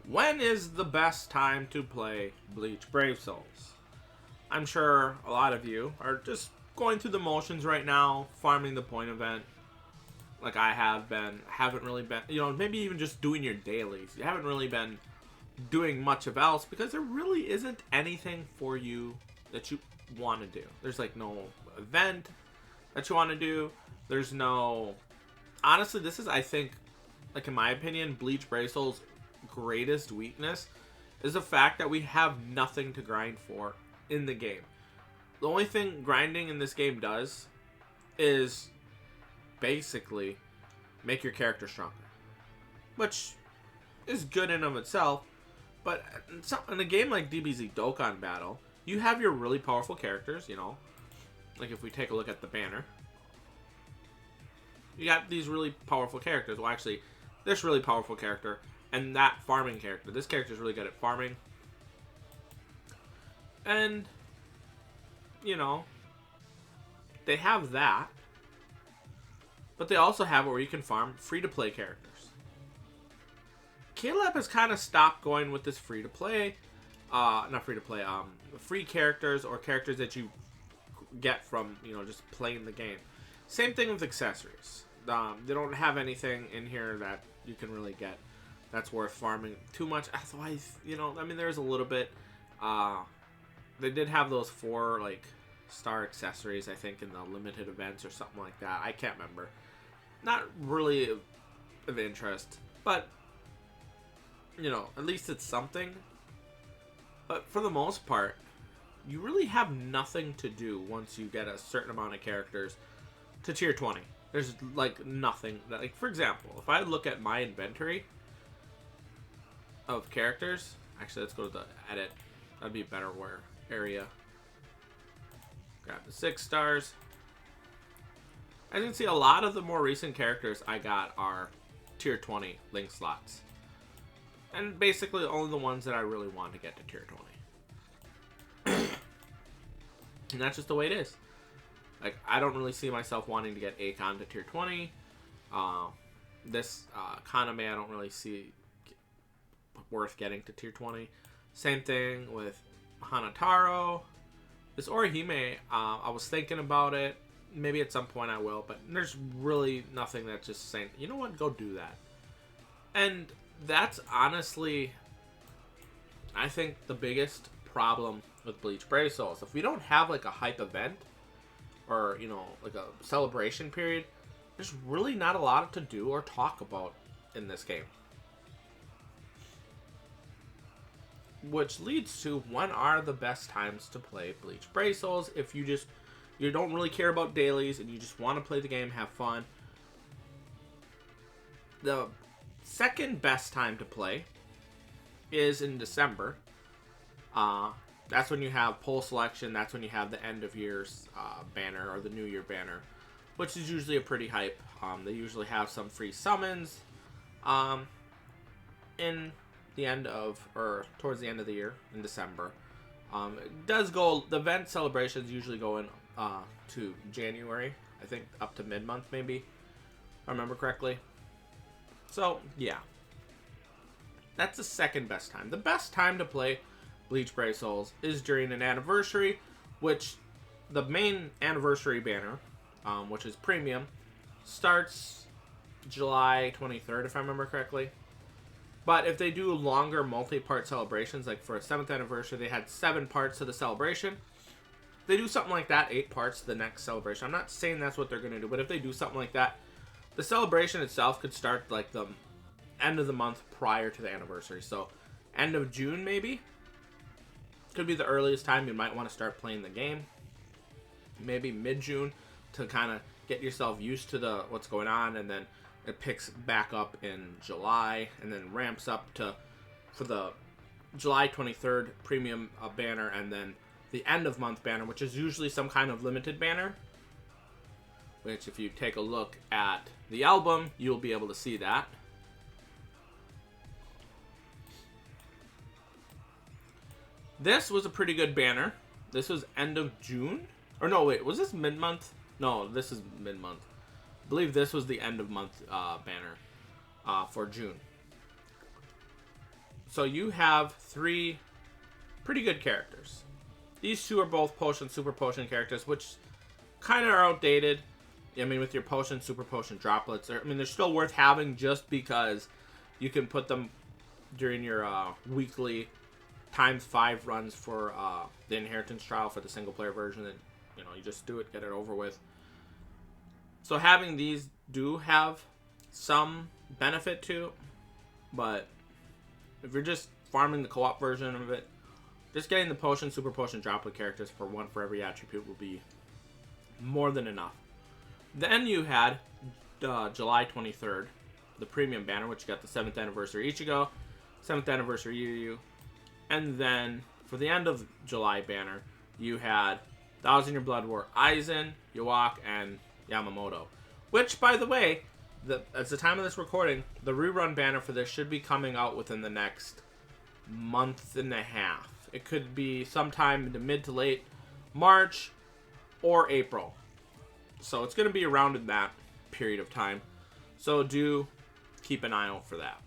When is the best time to play Bleach Brave Souls? I'm sure a lot of you are just going through the motions right now, farming the point event, like I have been. Haven't really been, maybe even just doing your dailies. You haven't really been doing much of else because there really isn't anything for you that you want to do. There's like no event that you want to do. There's no. Honestly, this is, I think, like in my opinion, Bleach Brave Souls' greatest weakness is the fact that we have nothing to grind for in the game. The only thing grinding in this game does is basically make your character stronger, which is good in of itself. But in a game like DBZ Dokkan Battle, you have your really powerful characters, like if we take a look at the banner, you got these really powerful characters. Well, actually, this really powerful character and that farming character. This character is really good at farming. And, they have that. But they also have it where you can farm free-to-play characters. Caleb has kind of stopped going with this free-to-play. Not free-to-play, free characters or characters that you get from, just playing the game. Same thing with accessories. They don't have anything in here that you can really get that's worth farming too much. Otherwise, there's a little bit. They did have those 4, star accessories, I think, in the limited events or something like that. I can't remember. Not really of interest. But, at least it's something. But for the most part, you really have nothing to do once you get a certain amount of characters to tier 20. There's, nothing. For example, if I look at my inventory of characters... Actually, let's go to the edit. That'd be a better area. Grab the 6 stars. As you can see, a lot of the more recent characters I got are tier 20 link slots. And basically only the ones that I really want to get to tier 20. And that's just the way it is. I don't really see myself wanting to get Akon to tier 20. This Kaname I don't really see worth getting to tier 20. Same thing with Hanataro. This Orihime, I was thinking about it. Maybe at some point I will, but there's really nothing that's just saying, you know what, go do that. And that's honestly, I think, the biggest problem with Bleach Brave Souls. If we don't have a hype event or, a celebration period, there's really not a lot to do or talk about in this game. Which leads to, when are the best times to play Bleach Brave Souls if you don't really care about dailies and you just want to play the game, have fun. The second best time to play is in December. That's when you have poll selection. That's when you have the end of year's banner or the new year banner, which is usually a pretty hype. They usually have some free summons in the end of, or towards the end of the year in December. It does go, the event celebrations usually go in to January, I think up to mid-month maybe, if I remember correctly. So yeah, that's the second best time. The best time to play Bleach Brave Souls is during an anniversary, which the main anniversary banner, which is premium, starts July 23rd if I remember correctly. But if they do longer multi-part celebrations, like for a 7th anniversary, they had 7 parts to the celebration. They do something like that, 8 parts to the next celebration. I'm not saying that's what they're going to do, but if they do something like that, the celebration itself could start like the end of the month prior to the anniversary. So end of June maybe could be the earliest time you might want to start playing the game. Maybe mid-June to kind of get yourself used to what's going on, and then it picks back up in July and then ramps up for the July 23rd premium banner, and then the end of month banner, which is usually some kind of limited banner, which if you take a look at the album, you'll be able to see that. This was a pretty good banner. This was end of June. Or no, wait, was this mid-month? No, this is mid-month. I believe this was the end of month banner for June. So you have 3 pretty good characters. These 2 are both potion, super potion characters, which kind of are outdated. I mean, with your potion, super potion droplets, they're still worth having just because you can put them during your weekly ×5 runs for the inheritance trial for the single player version. And you just do it, get it over with. So having these do have some benefit to, but if you're just farming the co-op version of it, just getting the potion, super potion droplet characters for 1 for every attribute will be more than enough. Then you had July 23rd, the premium banner, which got the 7th anniversary Ichigo, 7th anniversary Yu, and then for the end of July banner, you had 1,000 Year Blood War Aizen, Yawak, and Yamamoto. Which, by the way, at the time of this recording, the rerun banner for this should be coming out within the next month and a half. It could be sometime in the mid to late March or April. So it's going to be around in that period of time. So do keep an eye out for that.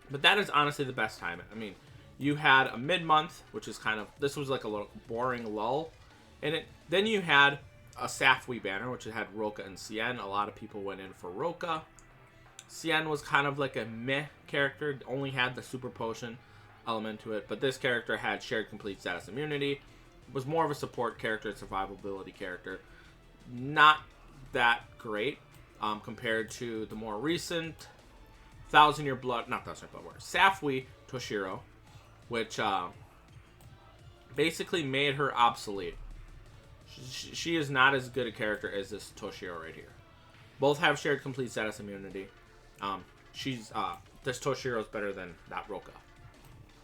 But that is honestly the best time. I mean, you had a mid-month, which is this was like a little boring lull in it. Then you had a Safui banner, which had Roka and Cien. A lot of people went in for Roka. Cien was kind of like a meh character, only had the super potion element to it, but this character had shared complete status immunity, was more of a support character, survivability character. Not that great compared to the more recent 1,000 Year Blood, not 1,000 Year Blood War, Safui Toshiro, which basically made her obsolete. She is not as good a character as this Toshiro right here. Both have shared complete status immunity. This Toshiro is better than that Roka.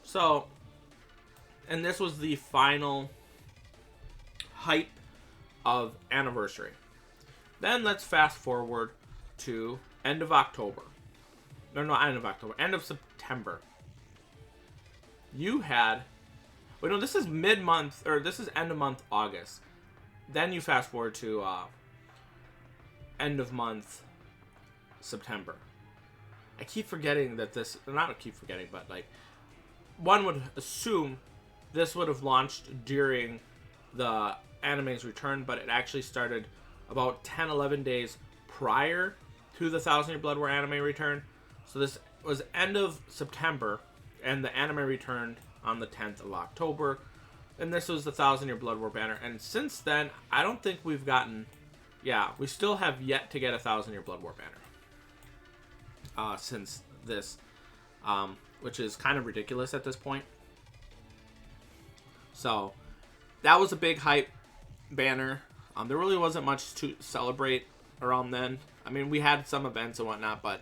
So, and this was the final hype of Anniversary. Then let's fast forward to end of October. End of September. You had... Wait, no, this is mid-month, or this is end of month August. Then you fast forward to end of month September. I keep forgetting that this... Not keep forgetting, but like... One would assume this would have launched during the anime's return, but it actually started about 10-11 days prior to the 1,000 Year Blood War anime return. So this was end of September, and the anime returned on the 10th of October. And this was the 1,000 Year Blood War banner. And since then, I don't think we've gotten... Yeah, we still have yet to get a 1,000 Year Blood War banner. Since this... which is kind of ridiculous at this point. So, that was a big hype banner. There really wasn't much to celebrate around then. I mean, we had some events and whatnot, but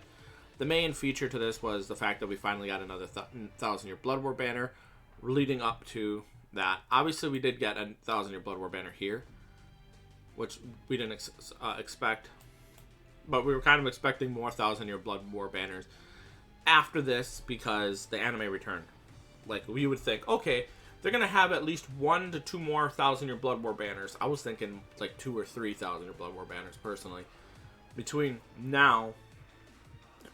the main feature to this was the fact that we finally got another 1,000 Year Blood War banner leading up to that. Obviously, we did get a 1,000 Year Blood War banner here, which we didn't expect. But we were kind of expecting more 1,000 Year Blood War banners after this because the anime returned. Like, we would think, okay, they're going to have at least 1 to 2 more 1,000 Year Blood War banners. I was thinking like 2 or 3 1,000 Year Blood War banners, personally. Between now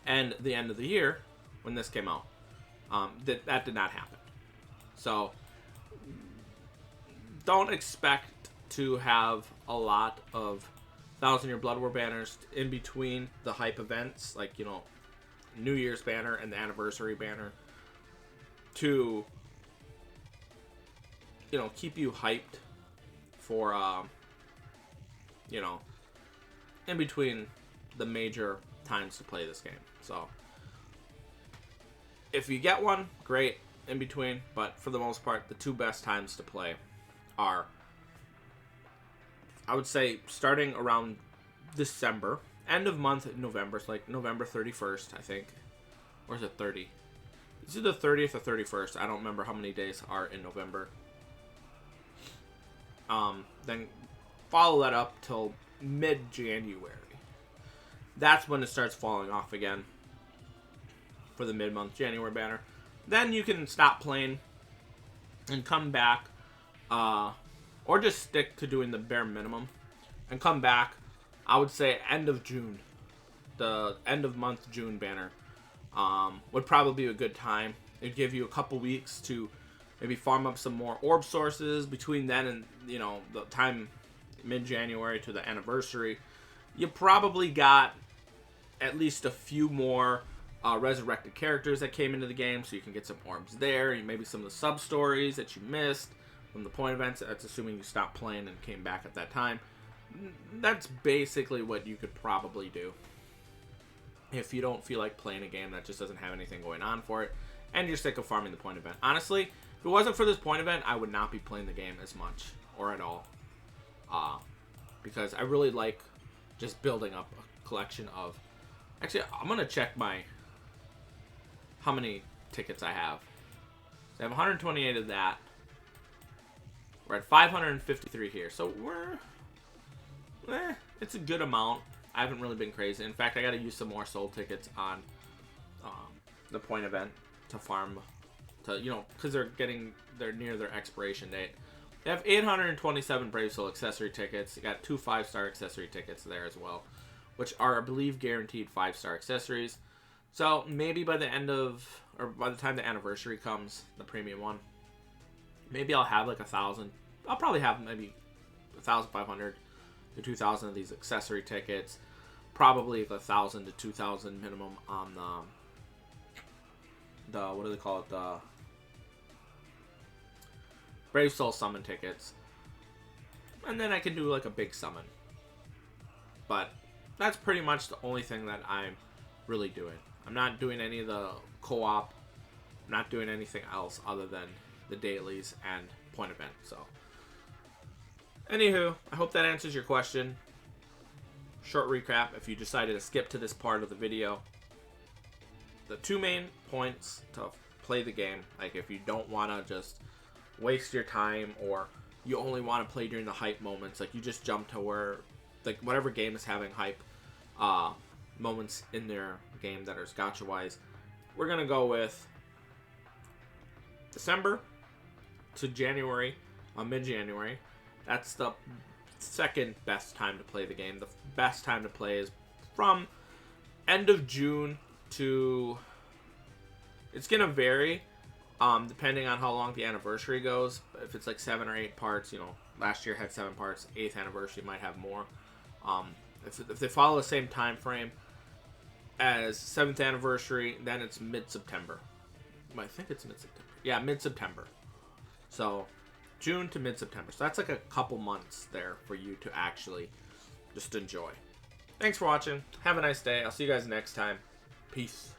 and the end of the year, when this came out. That did not happen. So, don't expect to have a lot of 1,000 Year Blood War banners in between the hype events, like, New Year's banner and the anniversary banner, to keep you hyped for in between the major times to play this game. So if you get one, great, in between, but for the most part, the 2 best times to play are, I would say, starting around December, end of month in November. It's like November 31st, I think. Or is it 30? It's either 30th or 31st. I don't remember how many days are in November. Then follow that up till mid-January. That's when it starts falling off again for the mid-month January banner. Then you can stop playing and come back, or just stick to doing the bare minimum and come back. I would say end of June. The end of month June banner would probably be a good time It'd give you a couple weeks to maybe farm up some more orb sources between then and, you know, the time mid-January to the anniversary. You probably got at least a few more resurrected characters that came into the game, so you can get some orbs there. Maybe some of the sub-stories that you missed from the point events. That's assuming you stopped playing and came back at that time. That's basically what you could probably do if you don't feel like playing a game that just doesn't have anything going on for it, and you're sick of farming the point event. Honestly, if it wasn't for this point event, I would not be playing the game as much or at all. Because I really like just building up a collection of... Actually, I'm going to check how many tickets I have. So I have 128 of that. We're at 553 here. So it's a good amount. I haven't really been crazy. In fact, I got to use some more soul tickets on the point event to farm, you know, because they're near their expiration date. They have 827 Brave Soul accessory tickets. You got 2 5-star accessory tickets there as well, which are, I believe, guaranteed 5-star accessories. So maybe by the time the anniversary comes, the premium one, maybe I'll have like 1,000. I'll probably have maybe 1,500 to 2,000 of these accessory tickets. Probably 1,000 to 2,000 minimum on the what do they call it? The Brave Soul summon tickets. And then I can do like a big summon. But that's pretty much the only thing that I'm really doing. I'm not doing any of the co-op. I'm not doing anything else other than the dailies and point event. So, anywho, I hope that answers your question. Short recap, if you decided to skip to this part of the video. The 2 main points to play the game, like if you don't want to just waste your time, or you only want to play during the hype moments, like you just jump to where, like whatever game is having hype moments in their game that are gacha wise, we're gonna go with December to January, mid-January. That's the second best time to play the game. The best time to play is from end of June to, it's gonna vary depending on how long the anniversary goes. If it's like 7 or 8 parts, you know, last year had 7 parts, 8th anniversary might have more. If they follow the same time frame as 7th anniversary, then it's mid-September. I think it's mid-September. Yeah, mid-September. So June to mid-September. So that's like a couple months there for you to actually just enjoy. Thanks for watching. Have a nice day. I'll see you guys next time. Peace.